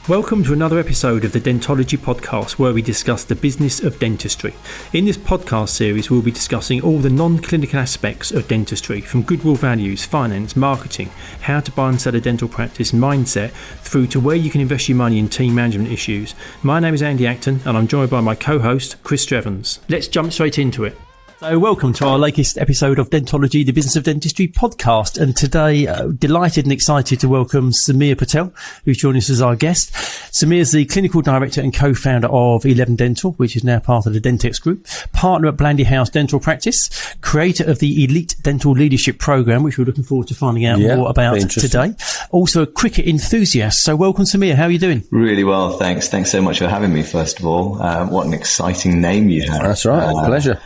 Welcome to another episode of the Dentology podcast, where we discuss the business of dentistry. In this podcast series, we'll be discussing all the non-clinical aspects of dentistry, from goodwill values, finance, marketing, how to buy and sell a dental practice, mindset, through to where you can invest your money in team management issues. My name is Andy Acton, and I'm joined by my co-host, Chris Strevens. Let's jump straight into it. So welcome to our latest episode of Dentology, the Business of Dentistry podcast. And today, delighted and excited to welcome Sameer Patel, who's joining us as our guest. Sameer is the clinical director and co-founder of Elleven Dental, which is now part of the Dentex Group, partner at Blandy House Dental Practice, creator of the Elite Dental Leadership Program, which we're looking forward to finding out more about today. Also a cricket enthusiast. So welcome, Sameer. How are you doing? Really well, thanks. Thanks so much for having me, first of all. What an exciting name you have. That's right. Pleasure.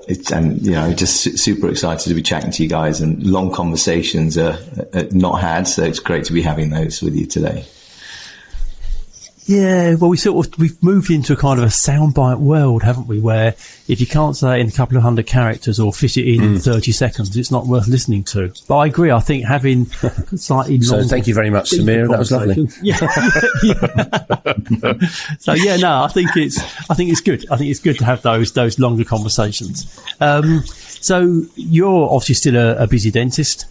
Just super excited to be chatting to you guys, and long conversations are not had, so it's great to be having those with you today. Yeah, well, we've moved into a kind of a soundbite world, haven't we? Where if you can't say it in a couple of hundred characters or fit it in 30 seconds, it's not worth listening to. But I agree. I think having slightly long. So thank you very much, Sameer. That was lovely. I think it's good. I think it's good to have those longer conversations. So you're obviously still a busy dentist,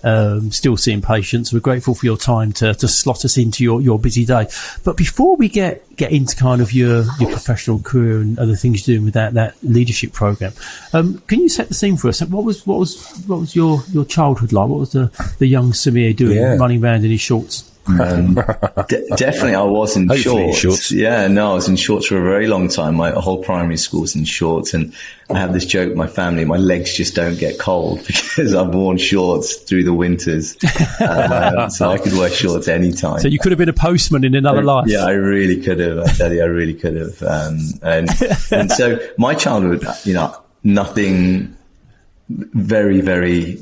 still seeing patients. We're grateful for your time to slot us into your busy day. But before we get into kind of your professional career and other things you're doing with that leadership program, can you set the scene for us? What was your childhood like? What was the young Sameer doing, running around in his shorts? Definitely I was in shorts. I was in shorts for a very long time. My whole primary school was in shorts, and I have this joke with my family, my legs just don't get cold because I've worn shorts through the winters. So I could wear shorts anytime. So you could have been a postman in another life. Yeah, I really could have. I tell you, I really could have. And so my childhood, nothing very, very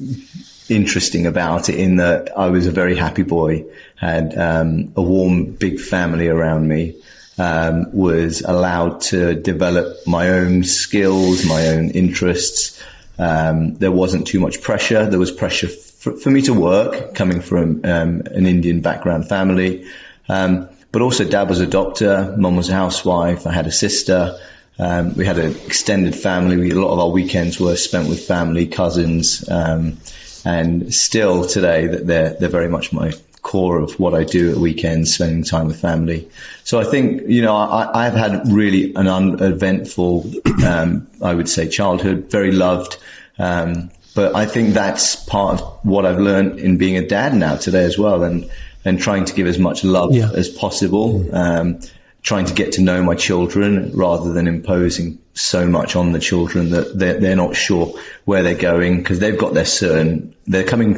interesting about it, in that I was a very happy boy, had a warm, big family around me, was allowed to develop my own skills, my own interests. There wasn't too much pressure. There was pressure for me to work, coming from an Indian background family. But also Dad was a doctor, Mum was a housewife, I had a sister. We had an extended family. A lot of our weekends were spent with family, cousins, and still today that they're very much my core of what I do at weekends, spending time with family. So I think, I've had really an uneventful, I would say, childhood, very loved. But I think that's part of what I've learned in being a dad now today as well, and trying to give as much love as possible, trying to get to know my children rather than imposing so much on the children that they're not sure where they're going, because they've got they're coming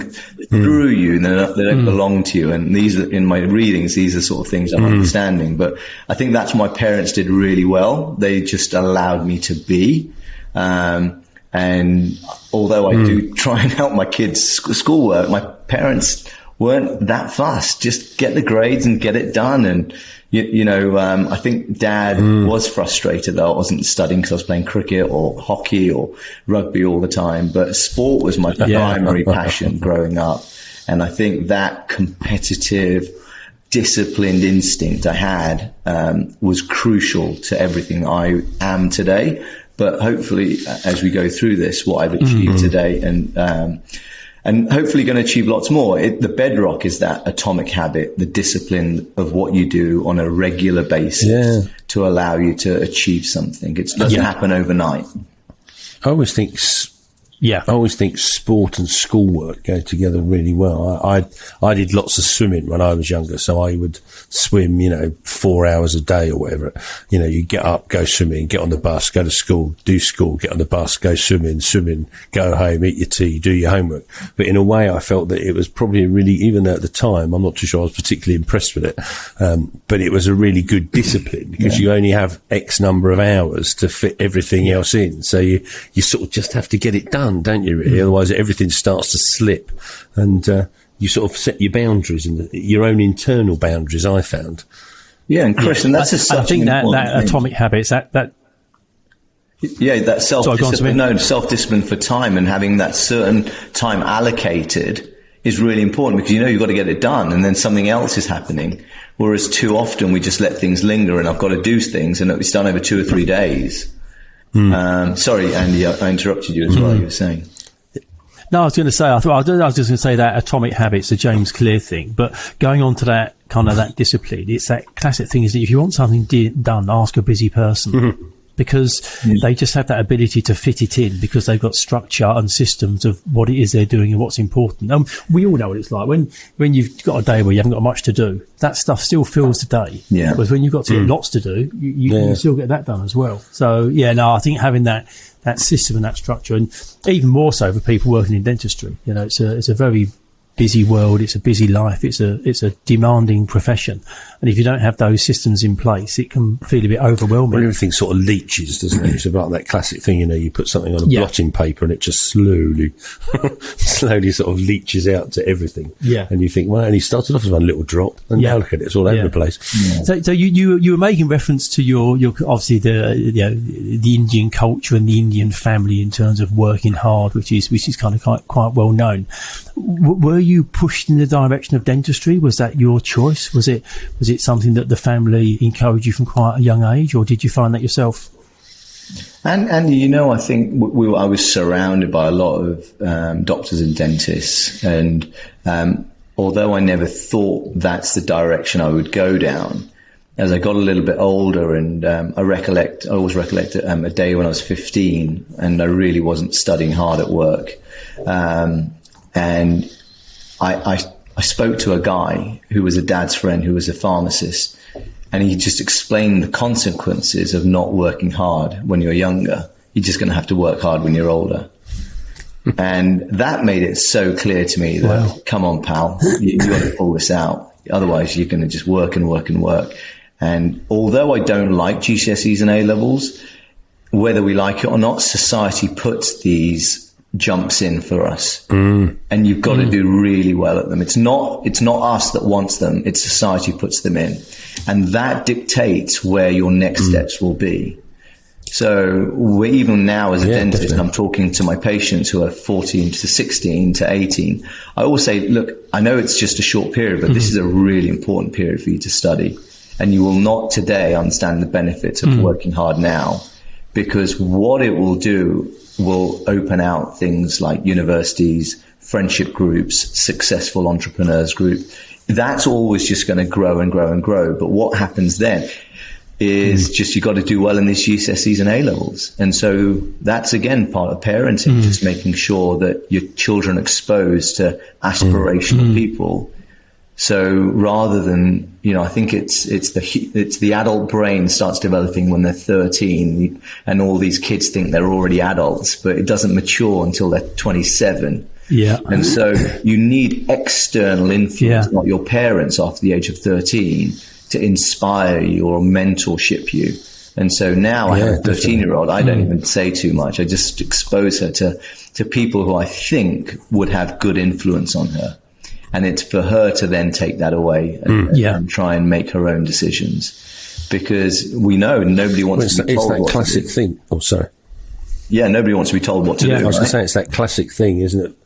through you, and they don't belong to you. And these are, in my readings, these are sort of things I'm understanding. But I think that's what my parents did really well. They just allowed me to be. And although I do try and help my kids' schoolwork, my parents weren't that fast. Just get the grades and get it done. And I think Dad was frustrated that I wasn't studying because I was playing cricket or hockey or rugby all the time. But sport was my primary passion growing up. And I think that competitive, disciplined instinct I had was crucial to everything I am today. But hopefully, as we go through this, what I've achieved today, and hopefully going to achieve lots more. The bedrock is that atomic habit, the discipline of what you do on a regular basis to allow you to achieve something. It doesn't happen overnight. I always think sport and schoolwork go together really well. I did lots of swimming when I was younger, so I would swim, 4 hours a day or whatever. You get up, go swimming, get on the bus, go to school, do school, get on the bus, go swimming, go home, eat your tea, do your homework. But in a way, I felt that it was probably really, even at the time, I'm not too sure I was particularly impressed with it, but it was a really good discipline, because you only have X number of hours to fit everything else in. So you sort of just have to get it done, don't you, really? Otherwise everything starts to slip, and you sort of set your boundaries and your own internal boundaries, I found. Yeah, and Chris, and that's I think that atomic habits, that self-discipline for time, and having that certain time allocated is really important, because you've got to get it done, and then something else is happening. Whereas too often we just let things linger, and I've got to do things, and it's done over 2 or 3 days. Sorry, Andy, I interrupted you as well. You were saying. No, I was going to say, I was just going to say that Atomic Habits, the James Clear thing, but going on to that kind of that discipline, it's that classic thing is that if you want something done, ask a busy person. Because they just have that ability to fit it in because they've got structure and systems of what it is they're doing and what's important. We all know what it's like when you've got a day where you haven't got much to do, that stuff still fills the day. Yeah. Whereas when you've got lots to do, you still get that done as well. So I think having that system and that structure, and even more so for people working in dentistry, it's a very busy world, it's a busy life, it's a demanding profession, and if you don't have those systems in place, it can feel a bit overwhelming. Well, everything sort of leaches, doesn't it? It's about that classic thing, you put something on a blotting paper and it just slowly sort of leaches out to everything. Yeah. And you think, well, it only started off as one little drop, and now look at it, it's all over the place. Yeah. So you were making reference to your obviously the Indian culture and the Indian family in terms of working hard, which is kind of quite well known. Were you pushed in the direction of dentistry? Was that your choice? Was it something that the family encouraged you from quite a young age, or did you find that yourself? And I think I was surrounded by a lot of doctors and dentists, and although I never thought that's the direction I would go down, as I got a little bit older, and I always recollect a day when I was 15 and I really wasn't studying hard at work. And I spoke to a guy who was a dad's friend who was a pharmacist, and he just explained the consequences of not working hard when you're younger. You're just going to have to work hard when you're older. And that made it so clear to me that, come on, pal, you got to pull this out. Otherwise, you're going to just work and work and work. And although I don't like GCSEs and A-levels, whether we like it or not, society puts these jumps in for us, and you've got to do really well at them. It's not us that wants them, it's society puts them in, and that dictates where your next steps will be. So even now as a dentist, definitely. I'm talking to my patients who are 14 to 16 to 18. I always say, look, I know it's just a short period, but this is a really important period for you to study, and you will not today understand the benefits of working hard now, because what it will do will open out things like universities, friendship groups, successful entrepreneurs group. That's always just going to grow and grow and grow. But what happens then is just, you got to do well in these GCSEs and A-levels. And so that's, again, part of parenting, just making sure that your children are exposed to aspirational people. So rather than, I think it's the adult brain starts developing when they're 13, and all these kids think they're already adults, but it doesn't mature until they're 27. Yeah. And so you need external influence, not your parents after the age of 13, to inspire you or mentorship you. And so now I have a 13-year-old. I don't even say too much. I just expose her to people who I think would have good influence on her. And it's for her to then take that away and try and make her own decisions, because we know nobody wants to be told what to do. It's that classic thing. Oh, sorry. Yeah, nobody wants to be told what to do. I was going to say, it's that classic thing, isn't it?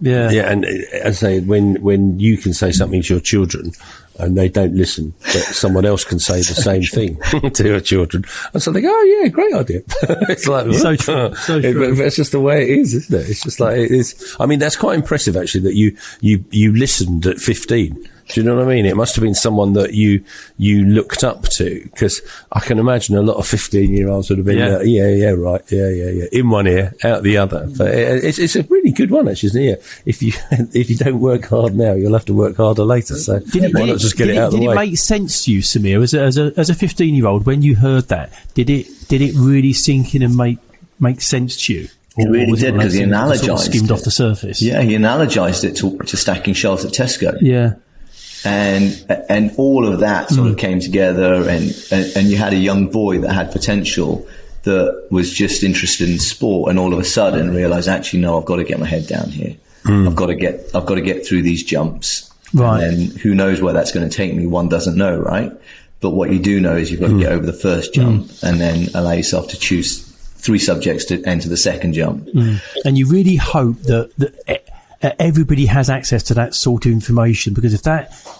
Yeah. Yeah, and as I say, when you can say something to your children and they don't listen, but someone else can say the same thing to your children, and so they go, "Oh yeah, great idea." It's like, so true. So true. But it's just the way it is, isn't it? It's just like it is. I mean, that's quite impressive actually, that you listened at 15. Do you know what I mean? It must have been someone that you looked up to, because I can imagine a lot of 15-year-olds would have been, right, in one ear, out the other. But it's a really good one, actually, isn't it? If you don't work hard now, you'll have to work harder later. So why not just get it out of the way? Did it make sense to you, Sameer, as a 15-year-old, when you heard that? Did it really sink in and make sense to you? It really did, because he analogized sort of skimmed off the surface. Yeah, he analogized it to stacking shelves at Tesco. Yeah. And all of that sort of came together, and you had a young boy that had potential, that was just interested in sport, and all of a sudden realized, actually, no, I've got to get my head down here. I've got to get through these jumps. Right. And who knows where that's going to take me? One doesn't know, right? But what you do know is you've got to get over the first jump and then allow yourself to choose 3 subjects to enter the second jump. And you really hope that everybody has access to that sort of information, because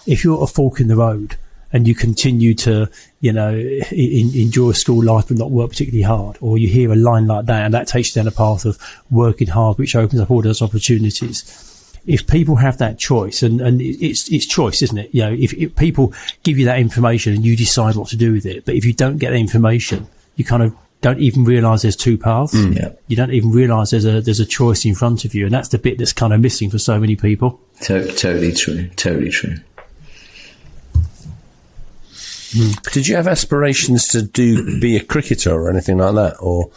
if you're at a fork in the road and you continue to, enjoy school life but not work particularly hard, or you hear a line like that and that takes you down a path of working hard, which opens up all those opportunities. If people have that choice, and it's choice, isn't it? If people give you that information and you decide what to do with it, but if you don't get the information, you kind of don't even realise there's two paths. You don't even realise there's a choice in front of you, and that's the bit that's kind of missing for so many people. Totally true. Did you have aspirations to be a cricketer or anything like that, or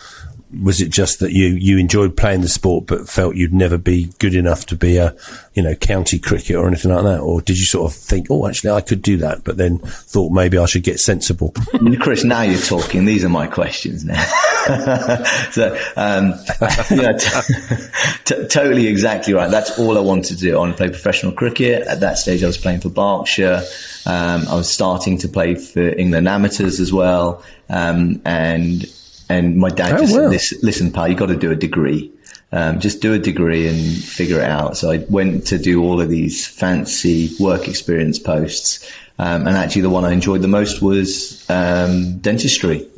was it just that you enjoyed playing the sport but felt you'd never be good enough to be a county cricket or anything like that? Or did you sort of think, oh, actually I could do that, but then thought maybe I should get sensible? Chris, now you're talking. These are my questions now. So totally, exactly right. That's all I wanted to do. I want to play professional cricket. At that stage I was playing for Berkshire. I was starting to play for England amateurs as well, and my dad said, listen, pal, you got to do a degree. Just do a degree and figure it out. So I went to do all of these fancy work experience posts. And actually the one I enjoyed the most was dentistry.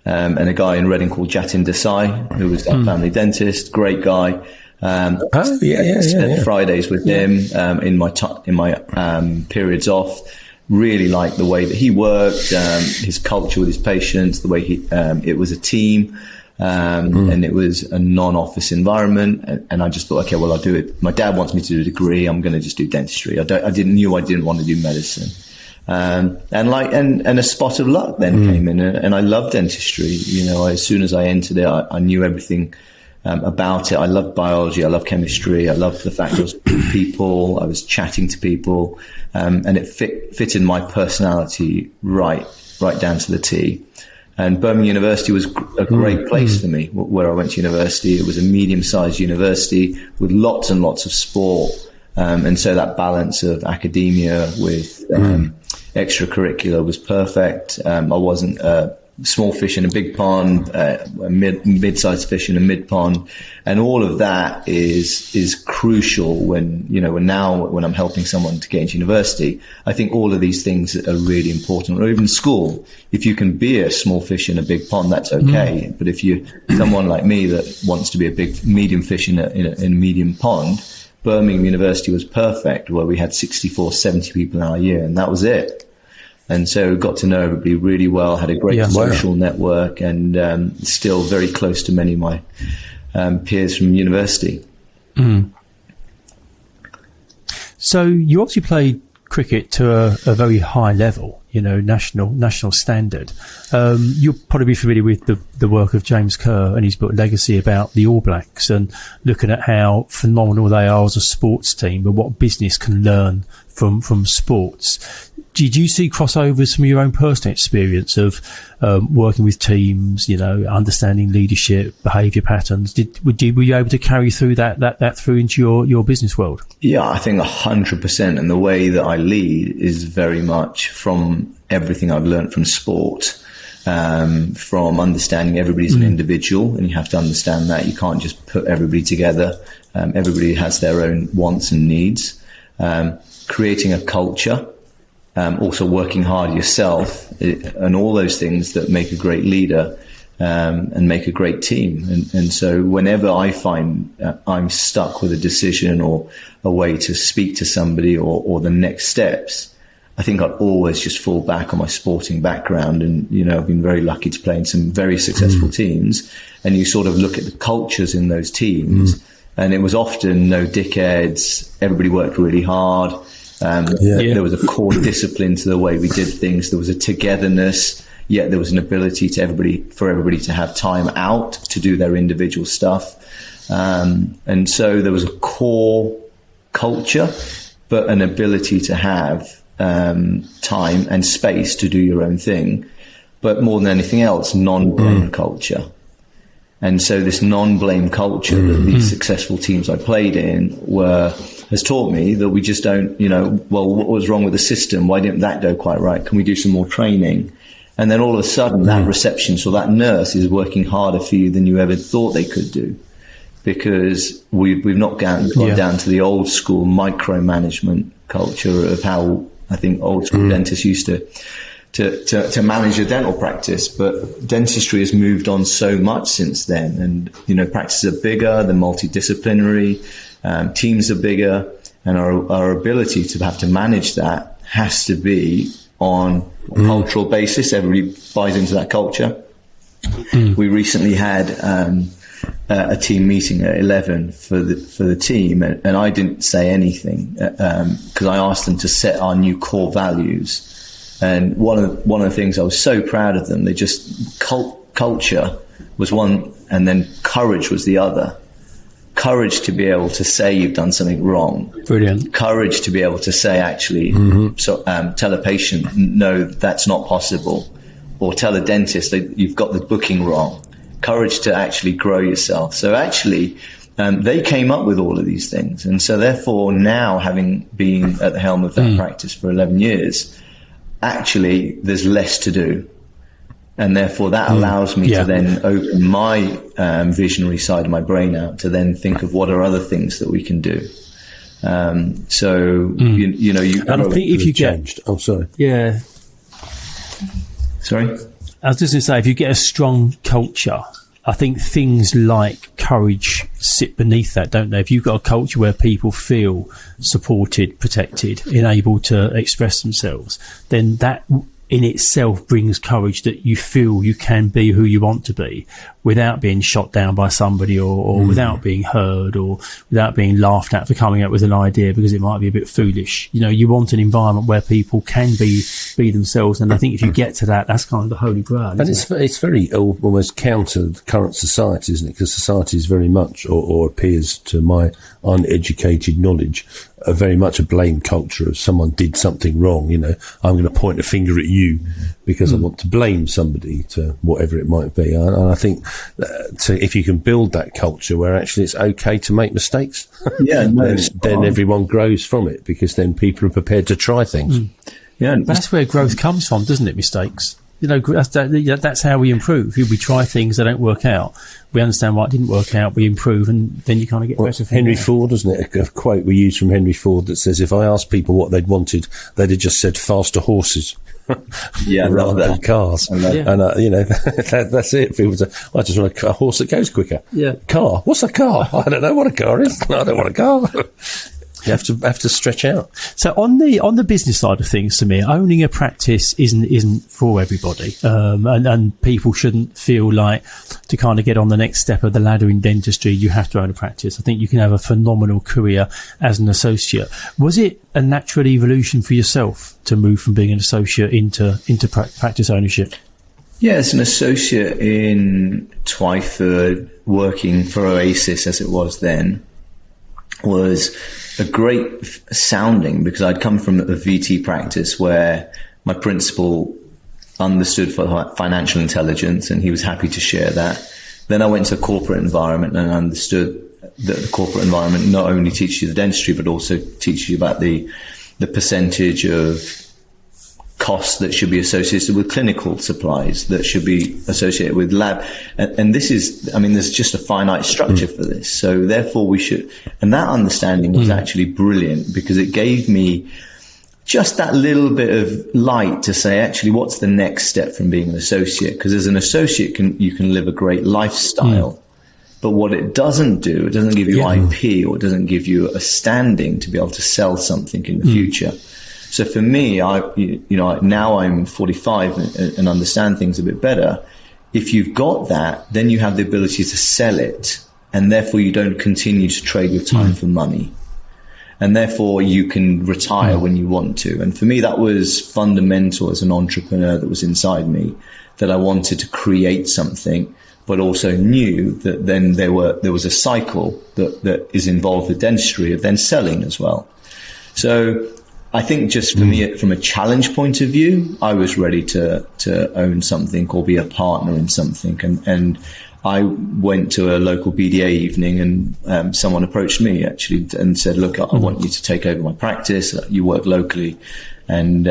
And a guy in Reading called Jatin Desai, who was our family dentist, great guy. Spent Fridays with him in my periods off. Really liked the way that he worked, his culture with his patients, the way it was a team, and it was a non-office environment. And I just thought, okay, well, I'll do it. My dad wants me to do a degree. I'm going to just do dentistry. I didn't want to do medicine. And a spot of luck then came in, and I loved dentistry. As soon as I entered it, I knew everything about it. I loved biology. I loved chemistry. I loved the fact I was with people. I was chatting to people, and it fit in my personality right down to the T. And Birmingham University was a great place for me. Where I went to university, it was a medium-sized university with lots and lots of sport, and so that balance of academia with extracurricular was perfect. I wasn't small fish in a big pond, mid-sized fish in a mid pond, and all of that is crucial when I'm helping someone to get into university. I think all of these things are really important. Or even school, if you can be a small fish in a big pond, that's okay. But if you're someone like me that wants to be a big medium fish in a medium pond, Birmingham University was perfect, where we had 70 people in our year, and that was it. And so got to know everybody really well, had a great social network, and still very close to many of my peers from university. So you obviously played cricket to a very high level, national standard. You'll probably be familiar with the work of James Kerr and his book Legacy about the All Blacks, and looking at how phenomenal they are as a sports team and what business can learn from sports. Did you see crossovers from your own personal experience of working with teams, understanding leadership, behaviour patterns? Were you able to carry through that through into your business world? Yeah, I think 100%. And the way that I lead is very much from everything I've learned from sport, from understanding everybody's an individual, and you have to understand that you can't just put everybody together. Everybody has their own wants and needs. Creating a culture. Also working hard yourself, and all those things that make a great leader and make a great team. And so whenever I find I'm stuck with a decision or a way to speak to somebody or the next steps, I think I'd always just fall back on my sporting background. And, I've been very lucky to play in some very successful teams. And you sort of look at the cultures in those teams, and it was often no dickheads. Everybody worked really hard. There was a core discipline to the way we did things. There was a togetherness, yet there was an ability for everybody to have time out to do their individual stuff. And so there was a core culture, but an ability to have time and space to do your own thing. But more than anything else, non-blame culture. And so this non-blame culture that these successful teams I played in has taught me that we just don't, what was wrong with the system? Why didn't that go quite right? Can we do some more training? And then all of a sudden that receptionist or that nurse is working harder for you than you ever thought they could do. because we've not gone down to the old school micromanagement culture of how I think old school dentists used to manage a dental practice. But dentistry has moved on so much since then, and practices are bigger, they're multidisciplinary, teams are bigger, and our ability to have to manage that has to be on a cultural basis. Everybody buys into that culture. We recently had a team meeting at Elleven for the team, and I didn't say anything because I asked them to set our new core values. And one of the things I was so proud of them, they just culture was one, and then courage was the other. Courage to be able to say you've done something wrong. Brilliant. Courage to be able to say, actually, tell a patient, no, that's not possible. Or tell a dentist that you've got the booking wrong. Courage to actually grow yourself. So actually, they came up with all of these things. And so therefore, now having been at the helm of that practice for 11 years, actually, there's less to do. And therefore, that allows me to then open my visionary side of my brain out to then think of what are other things that we can do. And I think if you changed. Oh, sorry. Yeah. Sorry? I was just going to say, if you get a strong culture, I think things like courage sit beneath that, don't they? If you've got a culture where people feel supported, protected, enabled to express themselves, then that in itself brings courage, that you feel you can be who you want to be without being shot down by somebody or without being heard or without being laughed at for coming up with an idea because it might be a bit foolish. You want an environment where people can be themselves. And I think if you get to that, that's kind of the holy grail. And it's very almost counter the current society, isn't it? Because society is very much, or appears to my uneducated knowledge, very much a blame culture. If someone did something wrong, I'm going to point a finger at you because I want to blame somebody to whatever it might be. And I think if you can build that culture where actually it's okay to make mistakes, then everyone grows from it, because then people are prepared to try things. Yeah, that's where growth comes from, doesn't it? Mistakes. That's how we improve. We try things that don't work out. We understand why it didn't work out. We improve, and then you kind of get better. Henry Ford, isn't it? A quote we use from Henry Ford that says, "If I asked people what they'd wanted, they'd have just said faster horses." Rather than cars. And that's it. People say, I just want a horse that goes quicker. Yeah. Car? What's a car? I don't know what a car is. I don't want a car. You have to stretch out. So on the business side of things, Sameer, owning a practice isn't for everybody, and people shouldn't feel like to kind of get on the next step of the ladder in dentistry, you have to own a practice. I think you can have a phenomenal career as an associate. Was it a natural evolution for yourself to move from being an associate into practice ownership? Yeah, as an associate in Twyford, working for Oasis as it was then, was a great sounding, because I'd come from a VT practice where my principal understood for financial intelligence and he was happy to share that. Then I went to a corporate environment and understood that the corporate environment not only teaches you the dentistry but also teaches you about the percentage of costs that should be associated with clinical supplies, that should be associated with lab. And this is, there's just a finite structure for this. So therefore we should, and that understanding was actually brilliant, because it gave me just that little bit of light to say, actually, what's the next step from being an associate? Because as an associate, you can live a great lifestyle. But what it doesn't do, it doesn't give you IP, or it doesn't give you a standing to be able to sell something in the future. So for me, now I'm 45 and understand things a bit better. If you've got that, then you have the ability to sell it, and therefore you don't continue to trade your time for money. And therefore you can retire when you want to. And for me, that was fundamental as an entrepreneur that was inside me, that I wanted to create something, but also knew that then there was a cycle that is involved with dentistry of then selling as well. So I think just for me, from a challenge point of view, I was ready to own something or be a partner in something. And I went to a local BDA evening, and someone approached me actually and said, look, I want you to take over my practice. You work locally. And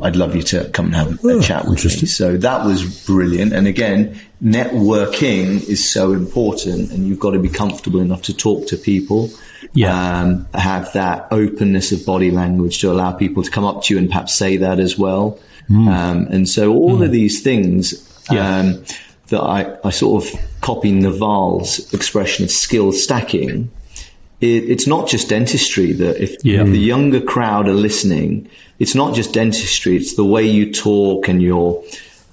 I'd love you to come and have a chat with me. So that was brilliant. And again, networking is so important, and you've got to be comfortable enough to talk to people. Have that openness of body language to allow people to come up to you and perhaps say that as well. And so all of these things that I sort of copy Naval's expression of skill stacking. It's not just dentistry that if the younger crowd are listening, it's not just dentistry, it's the way you talk and your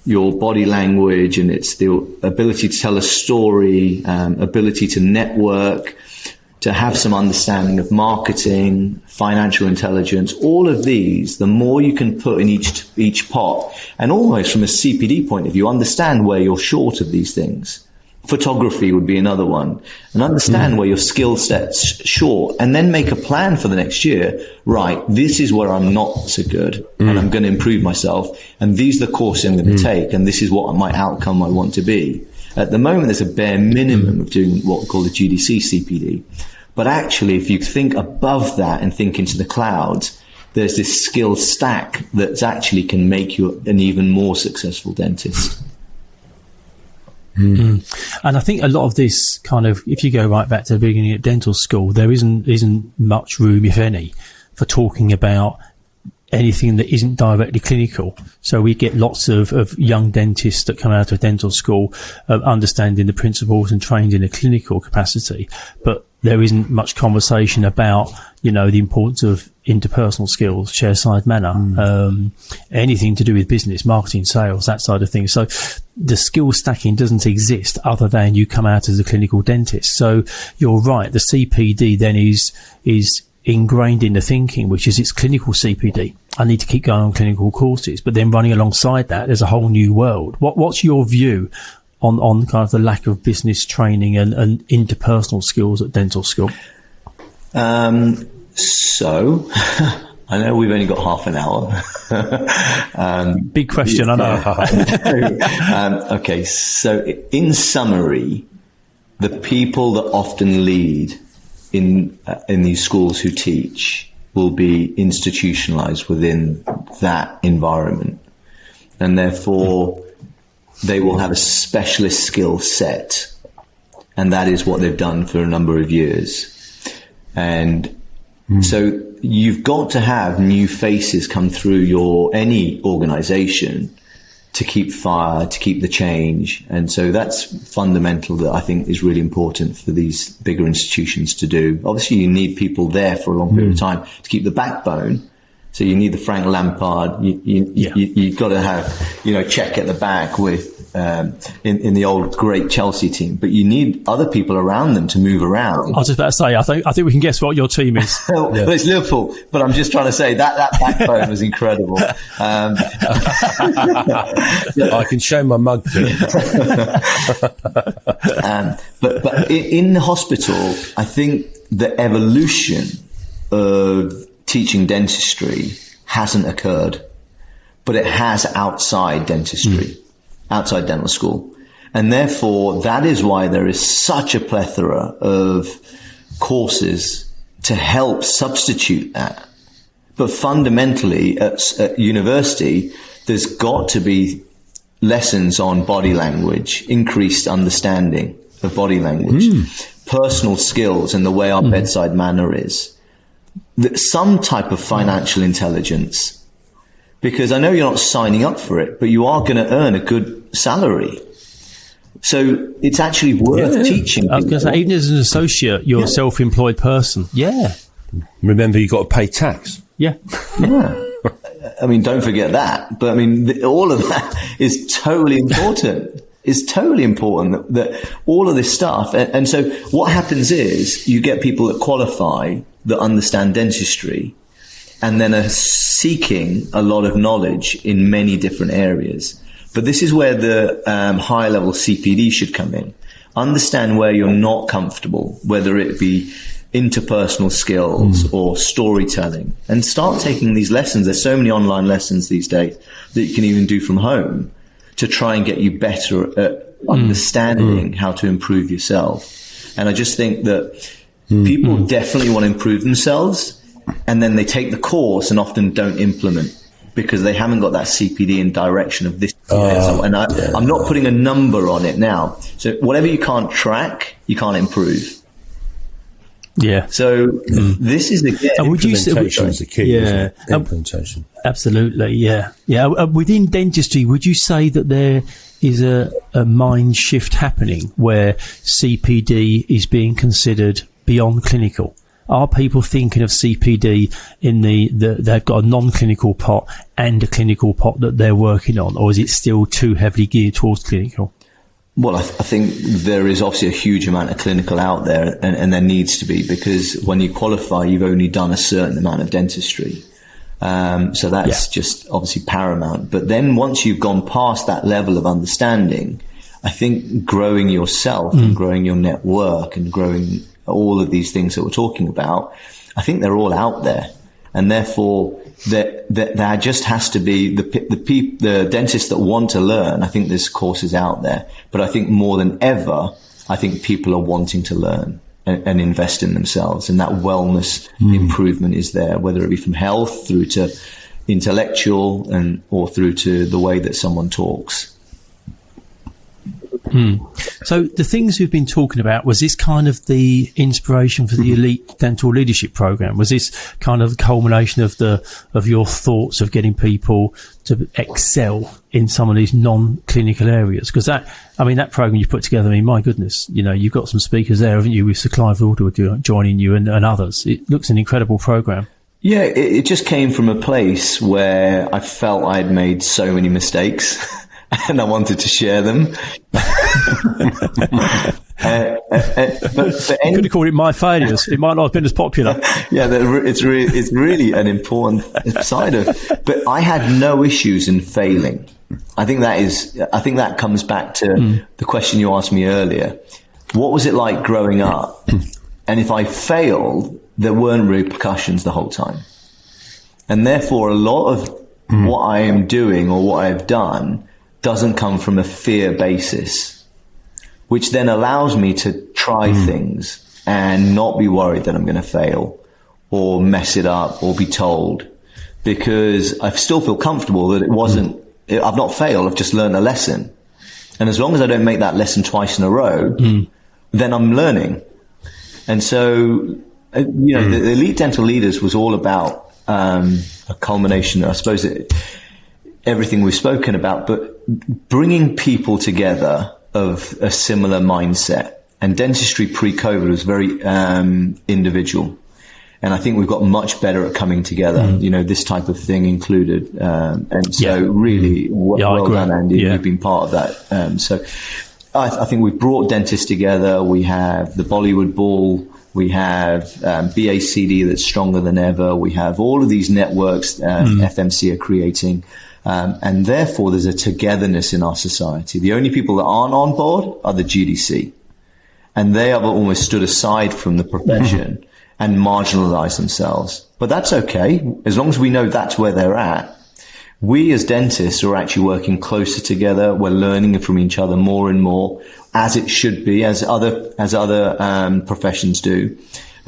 body language, and it's the ability to tell a story, ability to network, to have some understanding of marketing, financial intelligence, all of these, the more you can put in each pot, and almost from a CPD point of view, understand where you're short of these things. Photography would be another one, and understand where your skill set's short, and then make a plan for the next year. Right, this is where I'm not so good, and I'm going to improve myself, and these are the courses I'm going to take, and this is what my outcome I want to be. At the moment, there's a bare minimum of doing what we call the GDC CPD. But actually, if you think above that and think into the clouds, there's this skill stack that actually can make you an even more successful dentist. And I think a lot of this kind of, if you go right back to the beginning of dental school, there isn't much room, if any, for talking about anything that isn't directly clinical. So we get lots of young dentists that come out of dental school understanding the principles and trained in a clinical capacity, but there isn't much conversation about, the importance of interpersonal skills, chair-side manner, anything to do with business, marketing, sales, that side of things. So the skill stacking doesn't exist other than you come out as a clinical dentist. So you're right, the CPD then is ingrained in the thinking, which is it's clinical CPD. I need to keep going on clinical courses, but then running alongside that, there's a whole new world. What's your view on kind of the lack of business training and interpersonal skills at dental school? So I know we've only got half an hour. Big question, I know. Okay, so in summary, the people that often lead in these schools who teach will be institutionalized within that environment, and therefore they will have a specialist skill set, and that is what they've done for a number of years. And so you've got to have new faces come through any organization to keep fire, to keep the change. And so that's fundamental, that I think is really important for these bigger institutions to do. Obviously, you need people there for a long period of time to keep the backbone. So you need the Frank Lampard. You've got to have, Czech at the back with in the old great Chelsea team, but you need other people around them to move around. I was just about to say, I think we can guess what your team is. Well, it's Liverpool, but I'm just trying to say that backbone was incredible. I can show my mug to you. But in the hospital, I think the evolution of teaching dentistry hasn't occurred, but it has outside dentistry. Outside dental school. And therefore, that is why there is such a plethora of courses to help substitute that. But fundamentally, at university, there's got to be lessons on body language, increased understanding of body language, personal skills, and the way our bedside manner is. Some type of financial intelligence. Because I know you're not signing up for it, but you are going to earn a good salary. So it's actually worth teaching. I was going to say, even as an associate, you're a self-employed person. Yeah. Remember, you've got to pay tax. Yeah. I mean, don't forget that. But I mean, all of that is totally important. It's totally important that all of this stuff. And so what happens is you get people that qualify, that understand dentistry, and then are seeking a lot of knowledge in many different areas. But this is where the high level CPD should come in. Understand where you're not comfortable, whether it be interpersonal skills or storytelling, and start taking these lessons. There's so many online lessons these days that you can even do from home to try and get you better at understanding how to improve yourself. And I just think that people definitely want to improve themselves, and then they take the course and often don't implement. because they haven't got that CPD and direction of this. I'm not putting a number on it now. So whatever you can't track, you can't improve. Yeah. So this is again, implementation is the key. Yeah. Implementation. Absolutely. Yeah. Yeah. Within dentistry, would you say that there is a mind shift happening where CPD is being considered beyond clinical? Are people thinking of CPD in they've got a non-clinical pot and a clinical pot that they're working on, or is it still too heavily geared towards clinical? Well, I think there is obviously a huge amount of clinical out there, and there needs to be, because when you qualify, you've only done a certain amount of dentistry. So that's just obviously paramount. But then once you've gone past that level of understanding, I think growing yourself and growing your network and growing all of these things that we're talking about, I think they're all out there. And therefore, there just has to be the dentists that want to learn. I think there's courses out there, but I think more than ever, I think people are wanting to learn and invest in themselves, and that wellness improvement is there, whether it be from health through to intellectual or through to the way that someone talks. So the things we've been talking about, was this kind of the inspiration for the Elite Dental Leadership Program? Was this kind of the culmination of your thoughts of getting people to excel in some of these non-clinical areas? Because that program you put together, my goodness, you've got some speakers there, haven't you, with Sir Clive Woodward joining you and others. It looks an incredible program. Yeah, it just came from a place where I felt I had made so many mistakes. And I wanted to share them. But you could have called it my failures. It might not have been as popular. Yeah, it's really an important side of. But I had no issues in failing. I think that comes back to the question you asked me earlier. What was it like growing up? And if I failed, there weren't repercussions the whole time. And therefore, a lot of what I am doing or what I've done doesn't come from a fear basis, which then allows me to try things and not be worried that I'm going to fail or mess it up or be told, because I still feel comfortable that I've not failed, I've just learned a lesson. And as long as I don't make that lesson twice in a row, then I'm learning. And so, the Elite Dental Leaders was all about a culmination, I suppose, everything we've spoken about, but bringing people together of a similar mindset. And dentistry pre-COVID was very individual. And I think we've got much better at coming together, this type of thing included. And so really, well done, Andy. You've been part of that. So I think we've brought dentists together. We have the Bollywood Ball. We have BACD that's stronger than ever. We have all of these networks FMC are creating. And therefore, there's a togetherness in our society. The only people that aren't on board are the GDC. And they have almost stood aside from the profession and marginalized themselves. But that's okay. As long as we know that's where they're at. We as dentists are actually working closer together. We're learning from each other more and more, as it should be, as other professions do.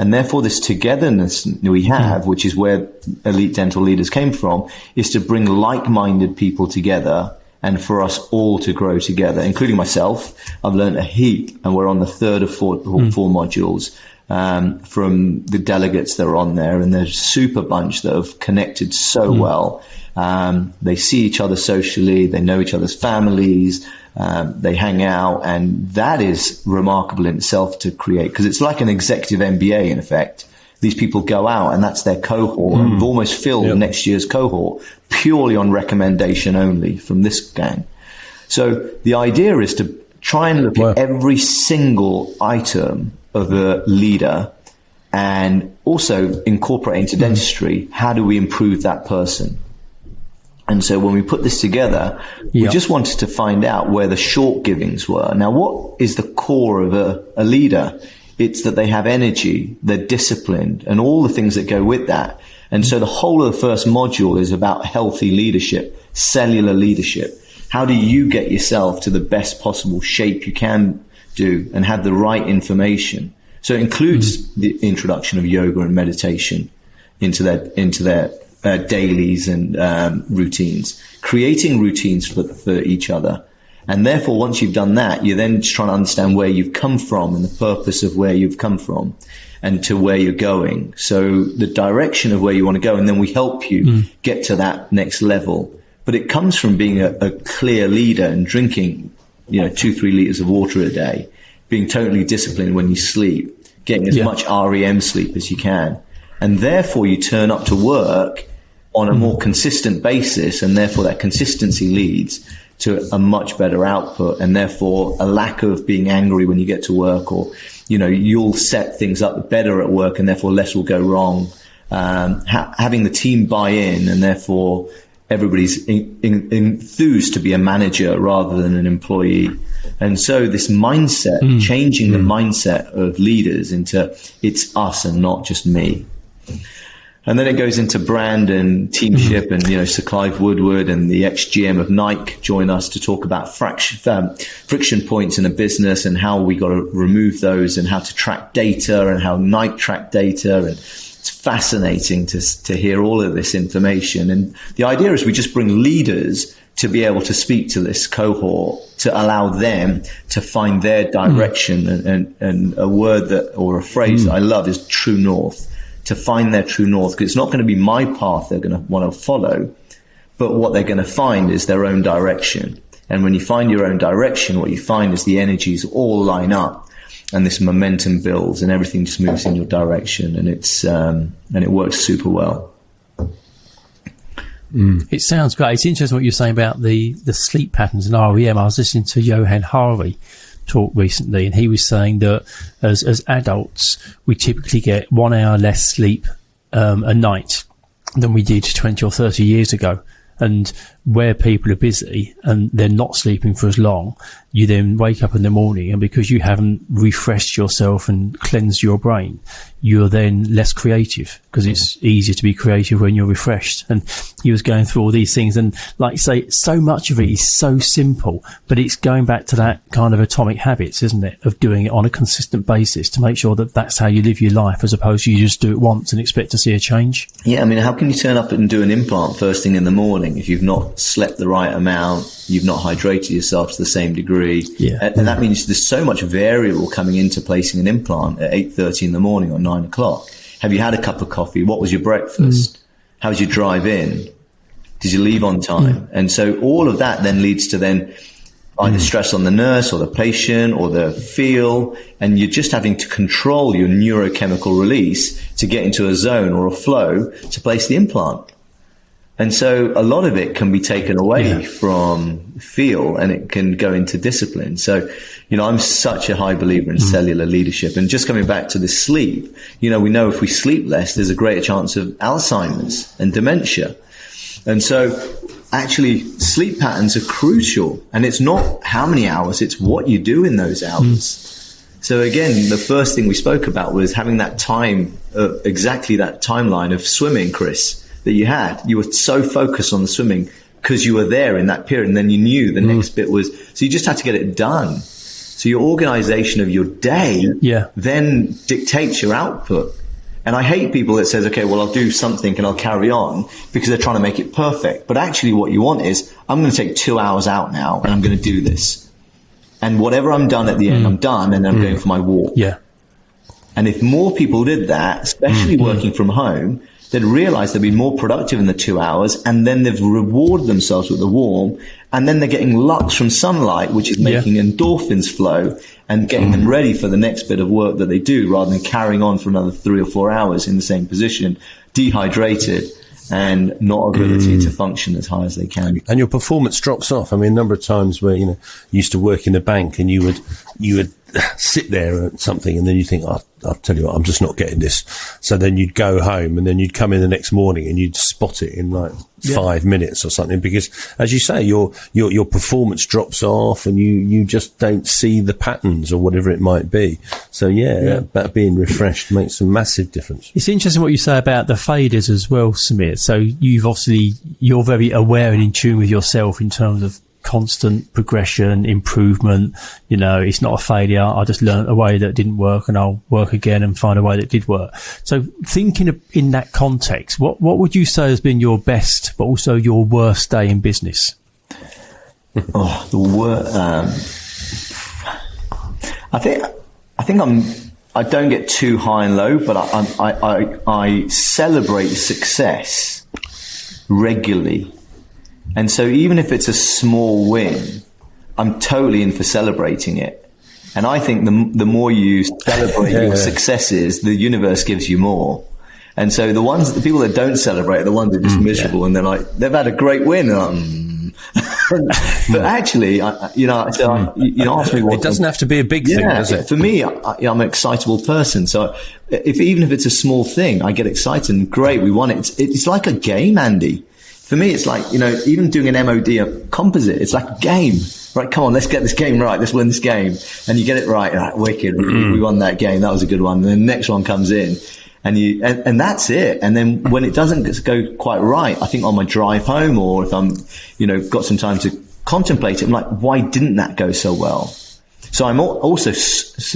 And therefore, this togetherness we have, which is where Elite Dental Leaders came from, is to bring like-minded people together and for us all to grow together, including myself. I've learned a heap, and we're on the third of four modules from the delegates that are on there. And there's a super bunch that have connected so well. They see each other socially. They know each other's families. They hang out, and that is remarkable in itself to create, because it's like an executive MBA in effect. These people go out, and that's their cohort. And we've almost filled next year's cohort purely on recommendation only from this gang. So the idea is to try and look at every single item of a leader and also incorporate into dentistry, how do we improve that person? And so when we put this together, we just wanted to find out where the short givings were. Now, what is the core of a leader? It's that they have energy, they're disciplined, and all the things that go with that. And so the whole of the first module is about healthy leadership, cellular leadership. How do you get yourself to the best possible shape you can do and have the right information? So it includes the introduction of yoga and meditation into their dailies and routines, creating routines for each other. And therefore, once you've done that, you're then just trying to understand where you've come from and the purpose of where you've come from and to where you're going. So the direction of where you want to go, and then we help you get to that next level. But it comes from being a clear leader and drinking, 2-3 liters of water a day, being totally disciplined when you sleep, getting as much REM sleep as you can. And therefore you turn up to work on a more consistent basis, and therefore that consistency leads to a much better output, and therefore a lack of being angry when you get to work, or you'll set things up better at work, and therefore less will go wrong. Having the team buy in, and therefore everybody's enthused to be a manager rather than an employee. And so this mindset, changing the mindset of leaders into it's us and not just me. And then it goes into brand and teamship, and Sir Clive Woodward and the ex-GM of Nike join us to talk about friction points in a business and how we got to remove those, and how to track data, and how Nike track data. And it's fascinating to hear all of this information. And the idea is we just bring leaders to be able to speak to this cohort, to allow them to find their direction. And a word or a phrase that I love is true north. To find their true north, because it's not going to be my path they're going to want to follow, but what they're going to find is their own direction. And when you find your own direction, what you find is the energies all line up, and this momentum builds, and everything just moves in your direction, and it works super well. It sounds great. It's interesting what you're saying about the sleep patterns and REM. I was listening to Johan Hari talk recently, and he was saying that as adults we typically get 1 hour less sleep a night than we did 20 or 30 years ago. And where people are busy and they're not sleeping for as long, you then wake up in the morning, and because you haven't refreshed yourself and cleansed your brain, you're then less creative, because it's easier to be creative when you're refreshed. And he was going through all these things, and like you say, so much of it is so simple, but it's going back to that kind of atomic habits, isn't it, of doing it on a consistent basis to make sure that that's how you live your life, as opposed to you just do it once and expect to see a change. Yeah, I mean, how can you turn up and do an implant first thing in the morning if you've not slept the right amount, you've not hydrated yourself to the same degree? And that means there's so much variable coming into placing an implant at 8:30 in the morning or 9 o'clock. Have you had a cup of coffee? What was your breakfast? How was your drive in? Did you leave on time? And so all of that then leads to then either stress on the nurse or the patient or the field, and you're just having to control your neurochemical release to get into a zone or a flow to place the implant. And so a lot of it can be taken away from feel, and it can go into discipline. So, I'm such a high believer in cellular leadership. And just coming back to the sleep, we know if we sleep less, there's a greater chance of Alzheimer's and dementia. And so actually sleep patterns are crucial, and it's not how many hours, it's what you do in those hours. So again, the first thing we spoke about was having that time, exactly that timeline of swimming, Chris, that you had. You were so focused on the swimming because you were there in that period, and then you knew the next bit was, so you just had to get it done. So your organization of your day then dictates your output. And I hate people that says, okay, well, I'll do something and I'll carry on, because they're trying to make it perfect. But actually what you want is, I'm going to take 2 hours out now and I'm going to do this. And whatever I'm done at the end, I'm done, and then I'm going for my walk. And if more people did that, especially working from home, they'd realize they'd be more productive in the 2 hours, and then they've rewarded themselves with the warm, and then they're getting lux from sunlight, which is making endorphins flow and getting them ready for the next bit of work that they do, rather than carrying on for another 3 or 4 hours in the same position, dehydrated and not ability to function as high as they can. And your performance drops off. I mean, a number of times where, you used to work in a bank, and you would sit there at something, and then you think, I'll tell you what, I'm just not getting this. So then you'd go home, and then you'd come in the next morning and you'd spot it in like 5 minutes or something, because as you say, your performance drops off, and you just don't see the patterns or whatever it might be. So that being refreshed makes a massive difference. It's interesting what you say about the faders as well, Sameer. So you're very aware and in tune with yourself in terms of constant progression, improvement. It's not a failure. I just learned a way that didn't work and I'll work again and find a way that did work. So thinking in that context, what would you say has been your best, but also your worst day in business? Oh, the worst. I think I don't get too high and low, but I celebrate success regularly. And so even if it's a small win, I'm totally in for celebrating it. And I think the more you celebrate your successes, the universe gives you more. And so the people that don't celebrate are the ones that are just miserable, and they're like, they've had a great win. But actually, you ask me what. It doesn't have to be a big thing, does it? For me, I'm an excitable person. So even if it's a small thing, I get excited and great, we won it. It's like a game, Andy. For me, it's like, even doing an MOD, a composite, it's like a game. Right, come on, let's get this game right. Let's win this game. And you get it right, wicked. We won that game. That was a good one. And then the next one comes in. And that's it. And then when it doesn't go quite right, I think on my drive home, or if I'm, got some time to contemplate it, I'm like, why didn't that go so well? So I'm also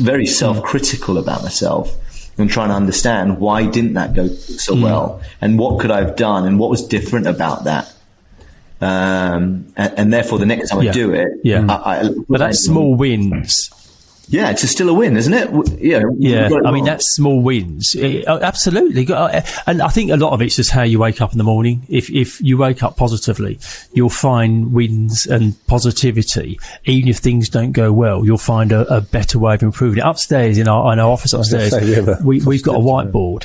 very self-critical about myself and trying to understand why didn't that go so well, and what could I have done, and what was different about that. And therefore, the next time I do it, but that's small wins. Yeah, it's still a win, isn't it? Yeah. I mean, that's small wins. Absolutely. And I think a lot of it's just how you wake up in the morning. If you wake up positively, you'll find wins and positivity. Even if things don't go well, you'll find a better way of improving it. Upstairs in our office upstairs, we've got a whiteboard,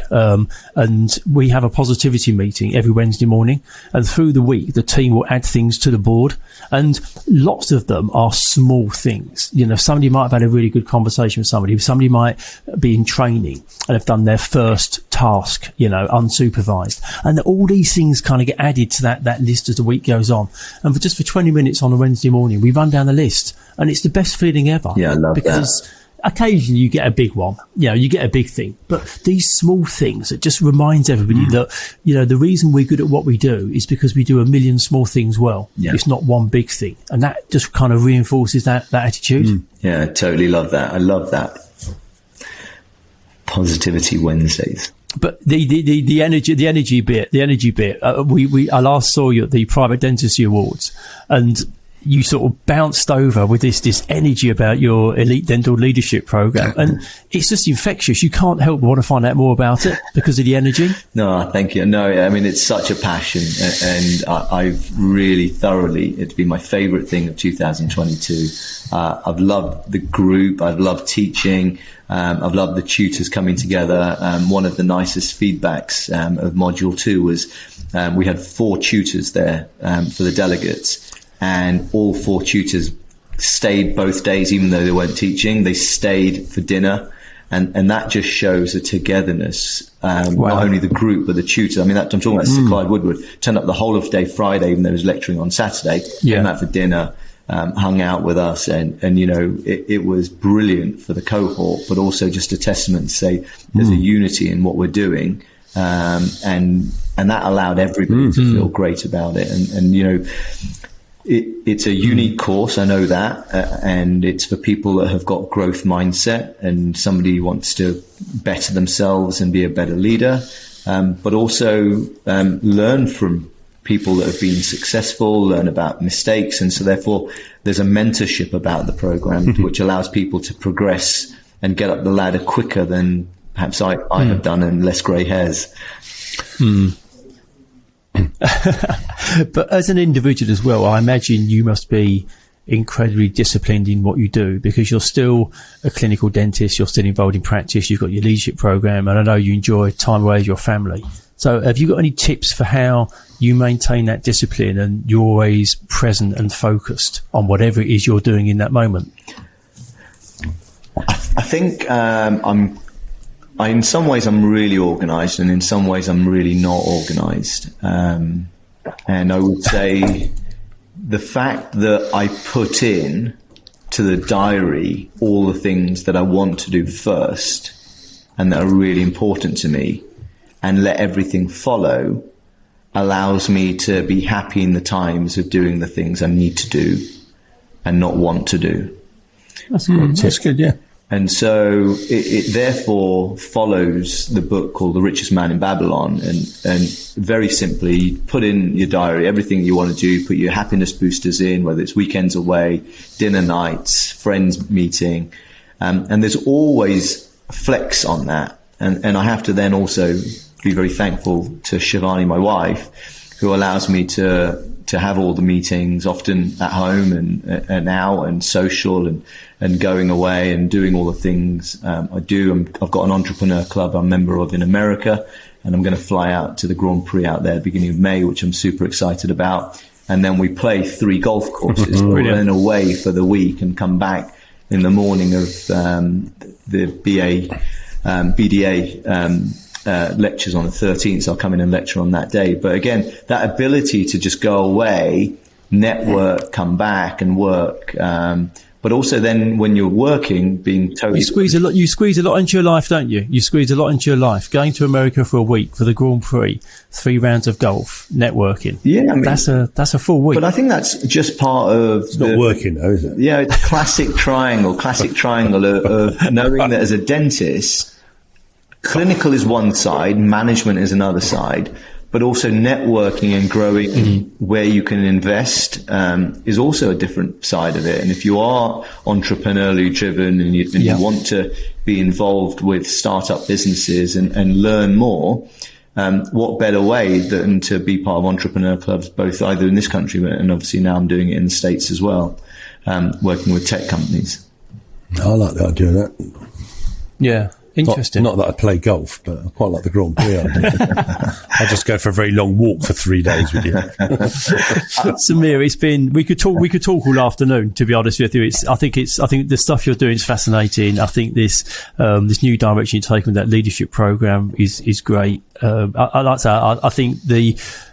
and we have a positivity meeting every Wednesday morning. And through the week, the team will add things to the board, and lots of them are small things. Somebody might have had a really good conversation with somebody. Somebody might be in training and have done their first task, unsupervised. And all these things kind of get added to that list as the week goes on. And for 20 minutes on a Wednesday morning, we run down the list, and it's the best feeling ever. Yeah, I love because that. Occasionally you get a big one, you get a big thing, but these small things, it just reminds everybody that, the reason we're good at what we do is because we do a million small things well. Yeah. It's not one big thing. And that just kind of reinforces that attitude. Yeah, I totally love that. I love that. Positivity Wednesdays. But the energy bit, I last saw you at the Private Dentistry Awards, and you sort of bounced over with this energy about your elite dental leadership program, and it's just infectious. You can't help but want to find out more about it because of the energy. No, thank you. No, I mean, it's such a passion, and I've really thoroughly, it's been my favorite thing of 2022. I've loved the group. I've loved teaching. I've loved the tutors coming together. One of the nicest feedbacks of Module 2 was we had 4 tutors there for the delegates. And all 4 tutors stayed both days, even though they weren't teaching. They stayed for dinner. And that just shows a togetherness, not only the group, but the tutor. I mean, I'm talking about Sir Clyde Woodward, turned up the whole of day Friday, even though he was lecturing on Saturday, came out for dinner, hung out with us. And it was brilliant for the cohort, but also just a testament to say there's a unity in what we're doing. And that allowed everybody to feel great about it. And it's a unique course, I know that, and it's for people that have got growth mindset and somebody who wants to better themselves and be a better leader, but also learn from people that have been successful, learn about mistakes. And so therefore there's a mentorship about the program which allows people to progress and get up the ladder quicker than perhaps I have done, and less grey hairs. But as an individual as well, I imagine you must be incredibly disciplined in what you do, because you're still a clinical dentist, you're still involved in practice, you've got your leadership program, and I know you enjoy time away with your family. So have you got any tips for how you maintain that discipline and you're always present and focused on whatever it is you're doing in that moment? I think in some ways I'm really organised, and in some ways I'm really not organised. And I would say the fact that I put in to the diary all the things that I want to do first and that are really important to me, and let everything follow, allows me to be happy in the times of doing the things I need to do and not want to do. That's good. That's good, yeah. And so it therefore follows the book called The Richest Man in Babylon. And very simply, you put in your diary everything you want to do, put your happiness boosters in, whether it's weekends away, dinner nights, friends meeting. And there's always flex on that. And I have to then also be very thankful to Shivani, my wife, who allows me to have all the meetings often at home and out and social and going away and doing all the things I do. I've got an entrepreneur club I'm a member of in America, and I'm going to fly out to the Grand Prix out there beginning of May, which I'm super excited about. And then we play 3 golf courses, then away for the week and come back in the morning of the BDA lectures on the 13th, so I'll come in and lecture on that day. But again, that ability to just go away, network, come back and work, but also then when you're working, being totally... You squeeze a lot into your life, don't you? You squeeze a lot into your life. Going to America for a week for the Grand Prix, 3 rounds of golf, networking. Yeah, I mean, that's a full week. But I think that's just part of... It's not working though, is it? Yeah, it's classic triangle of knowing that as a dentist, clinical is one side, management is another side, but also networking and growing where you can invest is also a different side of it. And if you are entrepreneurially driven and you want to be involved with startup businesses and learn more, what better way than to be part of entrepreneur clubs, both either in this country and obviously now I'm doing it in the States as well, working with tech companies. I like the idea of that. Yeah. Interesting. Not that I play golf, but I quite like the Grand Prix. I just go for a very long walk for 3 days with you. Sameer, we could talk all afternoon, to be honest with you. I think the stuff you're doing is fascinating. I think this new direction you're taking with that leadership program is great. I like that. I think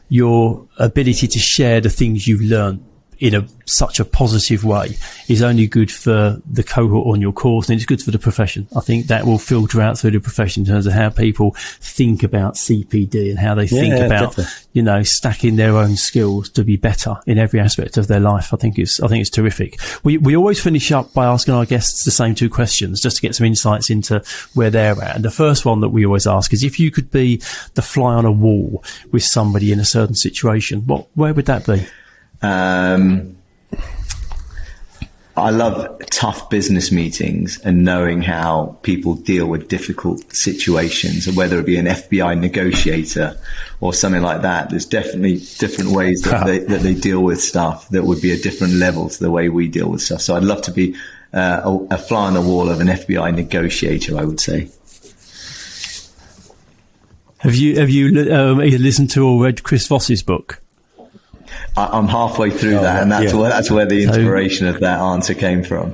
your ability to share the things you've learned in such a positive way is only good for the cohort on your course, and it's good for the profession. I think that will filter out through the profession in terms of how people think about CPD and how they think about, definitely, stacking their own skills to be better in every aspect of their life. I think it's terrific. We always finish up by asking our guests the same 2 questions just to get some insights into where they're at. And the first one that we always ask is, if you could be the fly on a wall with somebody in a certain situation, where would that be? I love tough business meetings and knowing how people deal with difficult situations, and whether it be an FBI negotiator or something like that. There's definitely different ways that they deal with stuff that would be a different level to the way we deal with stuff. So I'd love to be a fly on the wall of an FBI negotiator, I would say. Have you either listened to or read Chris Voss's book? I'm halfway through that, and that's where the inspiration of that answer came from.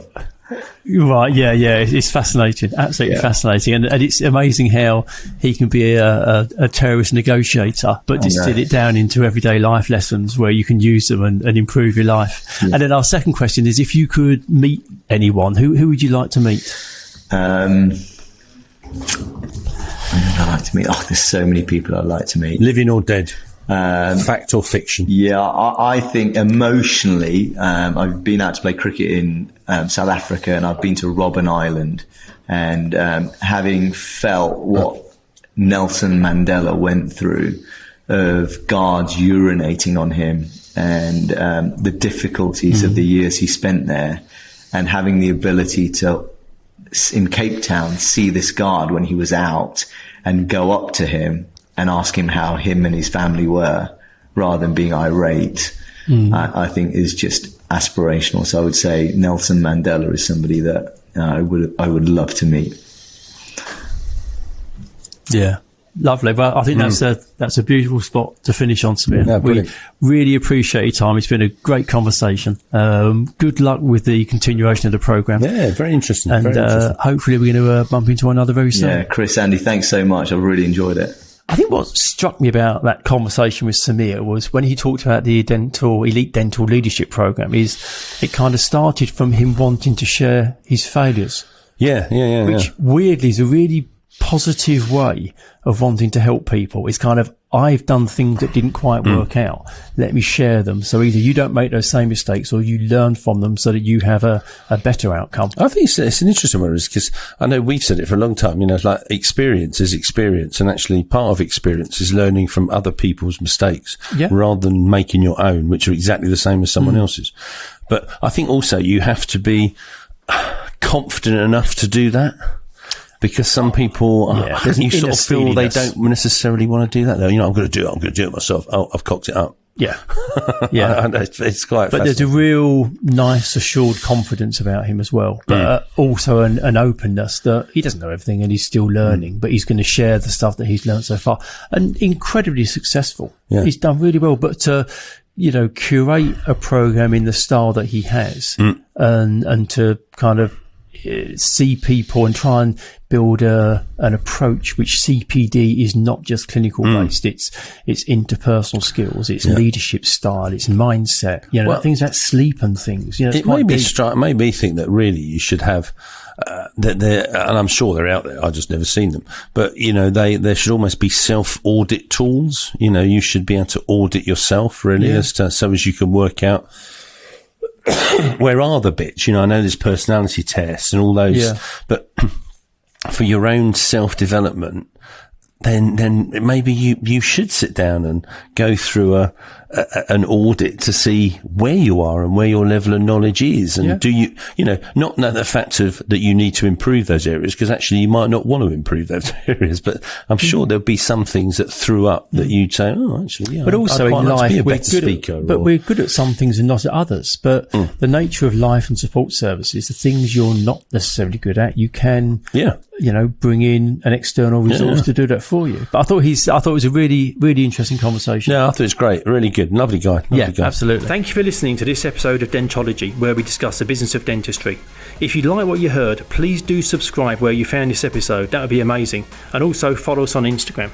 Right, yeah, it's fascinating, absolutely fascinating, and it's amazing how he can be a terrorist negotiator, but distill it down into everyday life lessons where you can use them and improve your life. Yeah. And then our second question is, if you could meet anyone, who would you like to meet? Who would I like to meet? Oh, there's so many people I'd like to meet. Living or dead? Fact or fiction? Yeah, I think emotionally, I've been out to play cricket in South Africa, and I've been to Robben Island, and having felt what Nelson Mandela went through, of guards urinating on him, and the difficulties of the years he spent there, and having the ability to, in Cape Town, see this guard when he was out and go up to him and ask him how him and his family were, rather than being irate, I think is just aspirational. So I would say Nelson Mandela is somebody that I would love to meet. Yeah, lovely. Well, I think that's a beautiful spot to finish on, Sameer. No, we really appreciate your time. It's been a great conversation. Good luck with the continuation of the program. Yeah, very interesting. And hopefully we're going to bump into one another very soon. Yeah, Chris, Andy, thanks so much. I really enjoyed it. I think what struck me about that conversation with Sameer was when he talked about the elite dental leadership program, is it kind of started from him wanting to share his failures. Yeah. Which weirdly is a really positive way of wanting to help people. It's kind of I've done things that didn't quite work out. Let me share them. So either you don't make those same mistakes or you learn from them so that you have a better outcome. I think it's an interesting one, because I know we've said it for a long time, like experience is experience, and actually part of experience is learning from other people's mistakes rather than making your own, which are exactly the same as someone else's. But I think also you have to be confident enough to do that. Because some people, you sort of feel they don't necessarily want to do that. Though, I'm going to do it myself. Oh, I've cocked it up. Yeah. It's quite. But there's a real nice, assured confidence about him as well. But also an openness that he doesn't know everything and he's still learning. But he's going to share the stuff that he's learned so far. And incredibly successful. Yeah. He's done really well. But to curate a program in the style that he has, and to kind of see people and try and build an approach which CPD is not just clinical based. It's interpersonal skills, it's leadership style, it's mindset. Things like sleep and things. It made me think that really you should have and I'm sure they're out there. I've just never seen them. But there should almost be self-audit tools. You should be able to audit yourself really, so as you can work out. Where are the bits? I know there's personality tests and all those, but for your own self-development, then maybe you should sit down and go through an audit to see where you are and where your level of knowledge is. And do you, not the fact that you need to improve those areas, because actually you might not want to improve those areas, but I'm sure there'll be some things that threw up that you'd say, oh, actually, but also in life, we're good at some things and not at others. But the nature of life and support services, the things you're not necessarily good at, you can, bring in an external resource to do that for you. But I thought it was a really, really interesting conversation. Yeah, I thought it was great. Really good. Lovely guy. Lovely guy. Absolutely. Thank you for listening to this episode of Dentology, where we discuss the business of dentistry. If you like what you heard, please do subscribe where you found this episode. That would be amazing. And also follow us on Instagram.